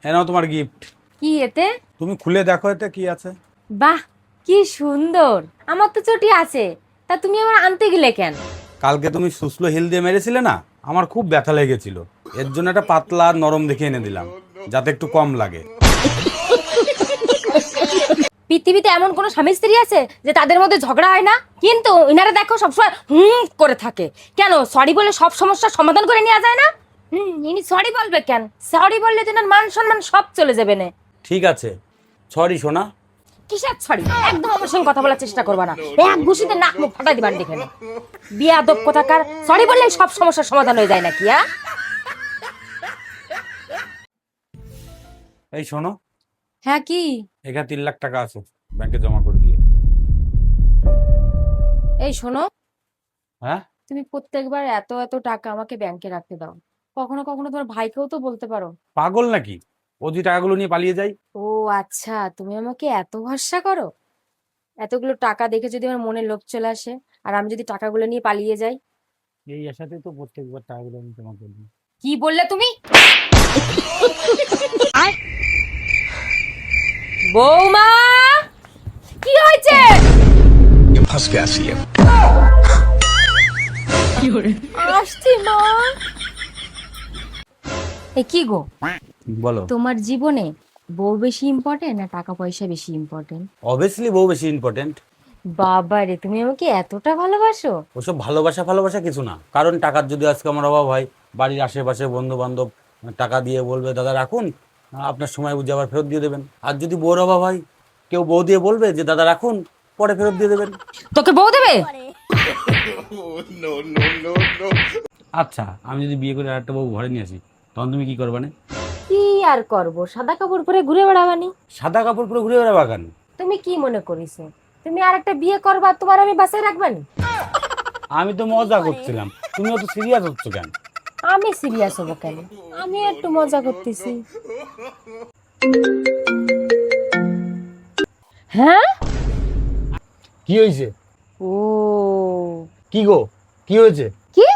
এনাও তোমার গিফট। কি এতে? তুমি খুলে দেখো এতে কি আছে। বাহ, কি সুন্দর। আমার তো চটি আছে, তা তুমি আবার আনতে গেলে কেন? কালকে তুমি সুসলো হিল দিয়ে মেরেছিলে না, আমার খুব ব্যথা লেগেছিল। এর জন্য একটা পাতলা আর নরম দেখে এনে দিলাম, যাতে একটু কম লাগে। পৃথিবীতে এমন কোন স্বামী স্ত্রী আছে যে তাদের মধ্যে ঝগড়া হয় না? কিন্তু ইনারা দেখো সবসময় করে থাকে। কেন সরি বলে সব সমস্যার সমাধান করে নেওয়া যায় না? ইনি সরি বলবে কেন? সরি বললে তো মান সম্মান সব চলে যাবে না। ঠিক আছে, সরি সোনা। কিসের সরি? একদম আমার সঙ্গে কথা বলার চেষ্টা করবা না। এক ঘুষিতে নাক মুখ ফাটাই দিবান দেখে না। বিয়াদব কোথাকার। সরি বললে সব সমস্যার সমাধান হয়ে যায় নাকি? এই শোনো, হ্যাঁ কি? এখানে 3 লাখ টাকা আছে, ব্যাংকে জমা করে দিয়ে। এই শোনো, হ্যাঁ, তুমি প্রত্যেকবার এত এত টাকা আমাকে ব্যাংকে রাখতে দাও। কখনো কখনো তোমার ভাইকেও তো বলতে পারো। পাগল নাকি? ও যে টাকাগুলো নিয়ে পালিয়ে যায়। ও আচ্ছা, তুমি আমাকে এত ভরসা করো? এতগুলো টাকা দেখে যদি আমার মনে লোভ চলে আসে আর আমি যদি টাকাগুলো নিয়ে পালিয়ে যাই? এই আশাতে তো প্রত্যেকবার টাকাগুলো আমি জমা করে দিই। কি বললে তুমি? বৌমা, কি হয়েছে? ये फंस गया सीएम। আসছি মা। এ কি গো, বলো। তোমার জীবনে বউ বেশি ইম্পর্টেন্ট না টাকা পয়সা বেশি ইম্পর্টেন্ট? অবভিয়াসলি বউ বেশি ইম্পর্টেন্ট। বাবা রে, তুমি আমাকে এতটা ভালোবাসো? ওসব ভালোবাসা ভালোবাসা কিছু না। কারণ টাকার যদি আজকে আমার অভাব হয়, বাড়ির আশেপাশে বন্ধু বান্ধব টাকা দিয়ে বলবে দাদা রাখুন, আপনার সময় বুঝে আবার ফেরত দিয়ে দেবেন। আর যদি বউর অভাব হয়, কেউ বউ দিয়ে বলবে যে দাদা রাখুন, পরে ফেরত দিয়ে দেবেন। তোকে বউ দেবে? আচ্ছা, আমি যদি বিয়ে করে আরেকটা বউ ঘরে নিয়ে আসি, তখন তুমি কি করবে? না কি আর করব, সাদা কাপড় পরে ঘুরে বেড়াবানি। সাদা কাপড় পরে ঘুরে বেড়াবা কেন? তুমি কি মনে করিছো তুমি আর একটা বিয়ে করবা তোমার আমি বাসায় রাখবানি? আমি তো মজা করছিলাম, তুমি অত সিরিয়াস হচ্ছ কেন? আমি সিরিয়াস হবো কেন? আমি একটু মজা করতেছি। হ্যাঁ, কি হয়েছে? ও কি গো, কি হয়েছে? কি?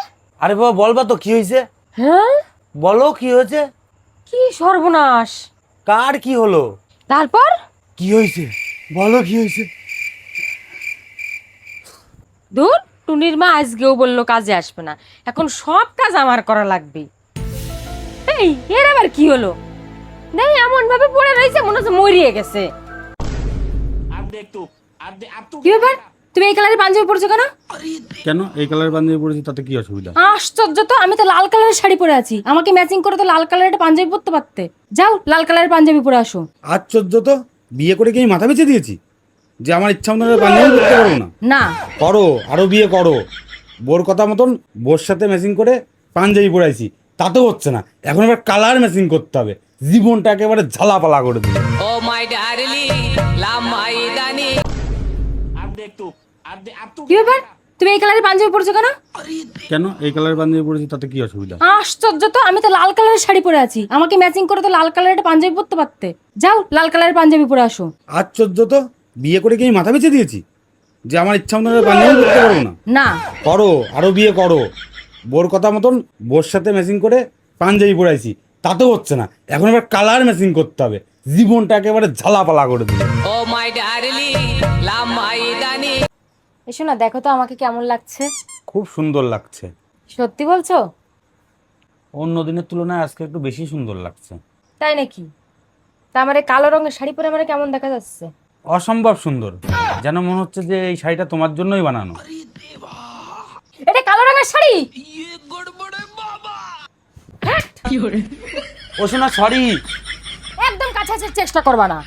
আরে বাবা বলবা তো কি হয়েছে? হ্যাঁ, বলো কি হয়েছে? কি সর্বনাশ! কার কি হলো? তারপর কি হয়েছে বলো, কি হয়েছে? দূর, টুনির মা আজকেও বললো কাজে আসবে না। এখন সব কাজ আমার করা লাগবে। এই এর আবার কি হলো? নেই, এমন ভাবে পড়ে রয়েছে মনে হচ্ছে মরিয়ে গেছে। কি ব্যাপার, তুমি এই কালারের পাঞ্জাবি পরেছো কেন? কেন এই কালার পাঞ্জাবি পরেছি, তাতে কি অসুবিধা? আশ্চর্য তো, আমি তো লাল কালারের শাড়ি পরে আছি। আমাকে ম্যাচিং করে তো লাল কালারের একটা পাঞ্জাবি পরতে পারতে। যাও লাল কালারের পাঞ্জাবি পরে আসো। আশ্চর্য তো, বিয়ে করে কি আমি মাথা বেঁচে দিয়েছি যে আমার ইচ্ছা মতো পাঞ্জাবি পরতে পারবো না? না করো, আরো বিয়ে করো। বোর কথা মতন বোর সাথে ম্যাচিং করে পাঞ্জাবি পরাইছি, তাতেও হচ্ছে না। এখন আবার কালার ম্যাচিং করতে হবে। জীবনটা একেবারে ঝালাপালা করে দিল। ও মাই ডার্লিং লামাই দানি। কি ব্যাপার, তুমি এই কালারের পাঞ্জাবি পরেছো কেন? কেন এই কালার পাঞ্জাবি পরেছি, তাতে কি অসুবিধা? আশ্চর্য তো, আমি তো লাল কালারের শাড়ি পরে আছি। আমাকে ম্যাচিং করে তো লাল কালারের একটা পাঞ্জাবি পরতে পারতে। যাও লাল কালারের পাঞ্জাবি পরে আসো। আশ্চর্য তো, বিয়ে করে কি আমি মাথা বেঁচে দিয়েছি যে আমার ইচ্ছা মতো পাঞ্জাবি পরতে পারবো না? না করো, আরো বিয়ে করো। বোর কথা মতন বোর সাথে ম্যাচিং করে পাঞ্জাবি পরাইছি, তাতেও হচ্ছে না। এখন আবার কালার ম্যাচিং করতে হবে। জীবনটা একেবারে ঝালাপালা করে দিল। ও মাই ডার্লিং লামাই দানি। এসো না, দেখো তো আমাকে কেমন লাগছে। খুব সুন্দর লাগছে। সত্যি বলছো? অন্য দিনের তুলনায় আজকে একটু বেশি সুন্দর লাগছে। তাই নাকি? তা আমার এই কালো রঙের শাড়ি পরে আমার কেমন দেখা যাচ্ছে? অসম্ভব সুন্দর, যেন মনে হচ্ছে যে এই শাড়িটা তোমার জন্যই বানানো। এটা কালো রঙের শাড়ি? ও শোনা, সরি। একদম কাছে চেষ্টা করবা না।